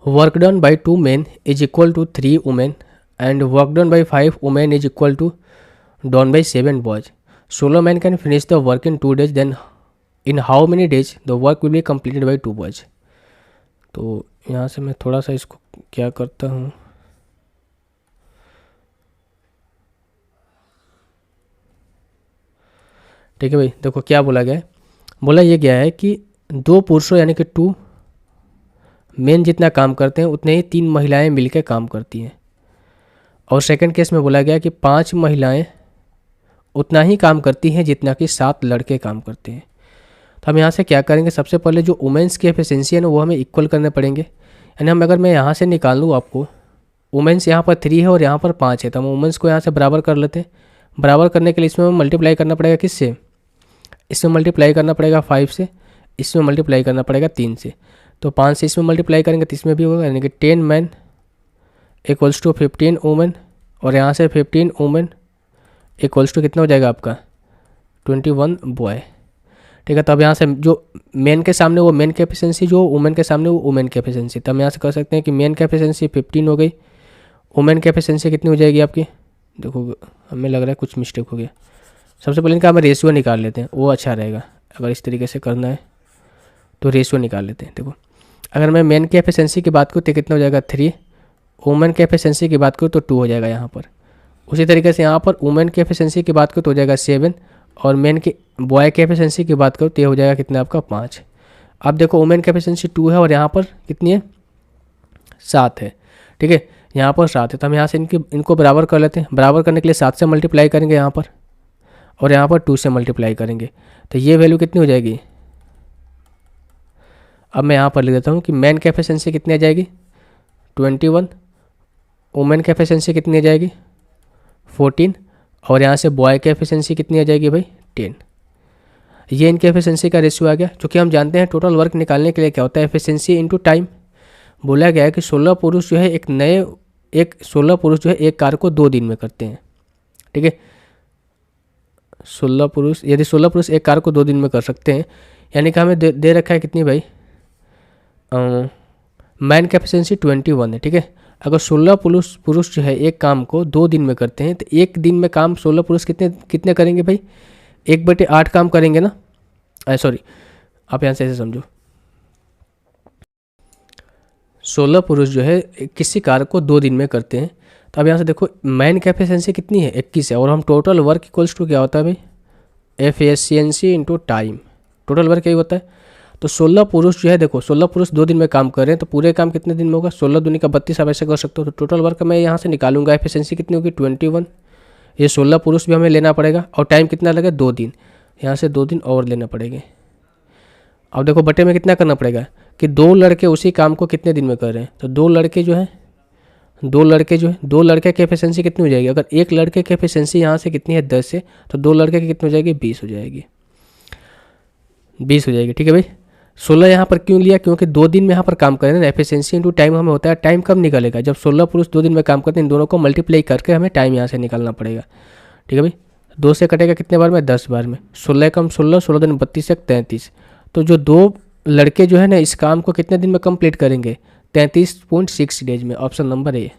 Work done by 2 men is equal to 3 women and work done by 5 women is equal to done by 7 boys. 16 men can finish the work in 2 days, then in how many days the work will be completed by 2 boys. तो यहाँ से मैं थोड़ा सा इसको क्या करता हूँ, ठीक है भाई. देखो क्या बोला गया है, बोला ये गया है कि 2 पुरुषों यानी कि 2 मेन जितना काम करते हैं उतने ही 3 महिलाएं मिलकर काम करती हैं. और सेकंड केस में बोला गया कि 5 महिलाएं उतना ही काम करती हैं जितना कि 7 लड़के काम करते हैं. तो हम यहाँ से क्या करेंगे, सबसे पहले जो वुमेंस की एफिशिएंसी है ना वो हमें इक्वल करने पड़ेंगे. यानी हम अगर मैं यहाँ से निकाल लूँ आपको, वुमेंस यहाँ पर 3 है और यहाँ पर 5 है, तो हम वुमेंस को यहाँ से बराबर कर लेते हैं. बराबर करने के लिए इसमें मल्टीप्लाई करना पड़ेगा किससे, इसमें मल्टीप्लाई करना पड़ेगा 5 से, इसमें मल्टीप्लाई करना पड़ेगा 3 से. तो 5 से इसमें मल्टीप्लाई करेंगे तो इसमें भी होगा, यानी कि 10 मैन इक्वल्स टू 15 वुमेन, और यहाँ से 15 वुमेन इक्वल्स टू कितना हो जाएगा आपका 21 बॉय. ठीक है. तब यहाँ से जो मेन के सामने वो मेन की एफिशिएंसी, जो वुमेन के सामने वो वुमेन की एफिशिएंसी. तब हम यहाँ से कर सकते हैं कि मेन की एफिशिएंसी 15 हो गई, वुमेन की एफिशिएंसी कितनी हो जाएगी आपकी. देखो हमें लग रहा है कुछ मिस्टेक हो गया. सबसे पहले इनका हम रेशियो निकाल लेते हैं, वो अच्छा रहेगा. अगर इस तरीके से करना है तो रेशियो निकाल लेते हैं. देखो अगर मैं मेन की एफिशिएंसी की बात करूँ तो कितना हो जाएगा 3, वुमेन की एफिशिएंसी की बात करूँ तो 2 हो जाएगा यहाँ पर. उसी तरीके से यहाँ पर वुमेन की एफिशिएंसी की बात करूँ तो हो जाएगा 7, और मेन की बॉय की एफिशिएंसी की बात करूँ तो ये हो जाएगा कितना आपका 5. अब देखो वुमेन की एफिशिएंसी 2 है और यहाँ पर कितनी है 7 है. ठीक है, यहाँ पर 7 है, तो हम यहाँ से इनको बराबर कर लेते हैं. बराबर करने के लिए 7 से मल्टीप्लाई करेंगे यहाँ पर, और यहाँ पर 2 से मल्टीप्लाई करेंगे, तो ये वैल्यू कितनी हो जाएगी. अब मैं यहाँ पर लिख देता हूँ कि मैन की एफिशिएंसी कितनी आ जाएगी 21, वुमेन की एफिशिएंसी कितनी आ जाएगी 14, और यहाँ से बॉय की एफिशिएंसी कितनी आ जाएगी भाई 10. ये इनके एफिशिएंसी का रेशियो आ गया. क्योंकि हम जानते हैं टोटल वर्क निकालने के लिए क्या होता है एफिशिएंसी इनटू टाइम. बोला गया है कि 16 पुरुष जो है एक कार्य को 2 दिन में करते हैं. ठीक है, 16 पुरुष, यदि 16 पुरुष एक कार्य को 2 दिन में कर सकते हैं, यानी कि हमें दे रखा है कितनी भाई, मैन की एफिशिएंसी 21 है. ठीक है, अगर 16 पुरुष जो है एक काम को 2 दिन में करते हैं तो एक दिन में काम 16 पुरुष कितने करेंगे भाई, 1/8 काम करेंगे ना. सॉरी, आप यहाँ से ऐसे समझो, 16 पुरुष जो है किसी कार्य को 2 दिन में करते हैं. तो अब यहाँ से देखो मैन की एफिशिएंसी कितनी है 21 है, और हम टोटल वर्क इक्वल्स टू क्या होता है भाई efficiency into time. Total work यही होता है. तो 16 पुरुष जो है, देखो 16 पुरुष 2 दिन में काम कर रहे हैं, तो पूरे काम कितने दिन में होगा 16 दूनी का 32, आप ऐसे कर सकते हो. तो टोटल वर्क मैं यहाँ से निकालूंगा एफिशिएंसी कितनी होगी 21. ये 16 पुरुष भी हमें लेना पड़ेगा, और टाइम कितना लगे 2 दिन, यहाँ से 2 दिन और लेना पड़ेंगे. अब देखो बटे में कितना करना पड़ेगा कि 2 लड़के उसी काम को कितने दिन में कर रहे हैं. तो 2 लड़के जो है 2 लड़के की एफिशिएंसी कितनी हो जाएगी, अगर एक लड़के की एफिशिएंसी यहाँ से कितनी है 10 है, तो 2 लड़के की कितनी हो जाएगी 20 हो जाएगी. 20 हो जाएगी. ठीक है भाई, 16 यहाँ पर क्यों लिया, क्योंकि 2 दिन में यहाँ पर काम करें ना. एफिशिएंसी इंटू टाइम हमें होता है, टाइम कब निकलेगा जब 16 पुरुष 2 दिन में काम करते हैं. इन दोनों को मल्टीप्लाई करके हमें टाइम यहाँ से निकालना पड़ेगा. ठीक है भाई, 2 से कटेगा कितने बार में 10 बार में. 16 कम 16, 16 दिन 32 से 33. तो जो 2 लड़के जो है ना इस काम को कितने दिन में कंप्लीट करेंगे 33.6 डेज में. Option number A.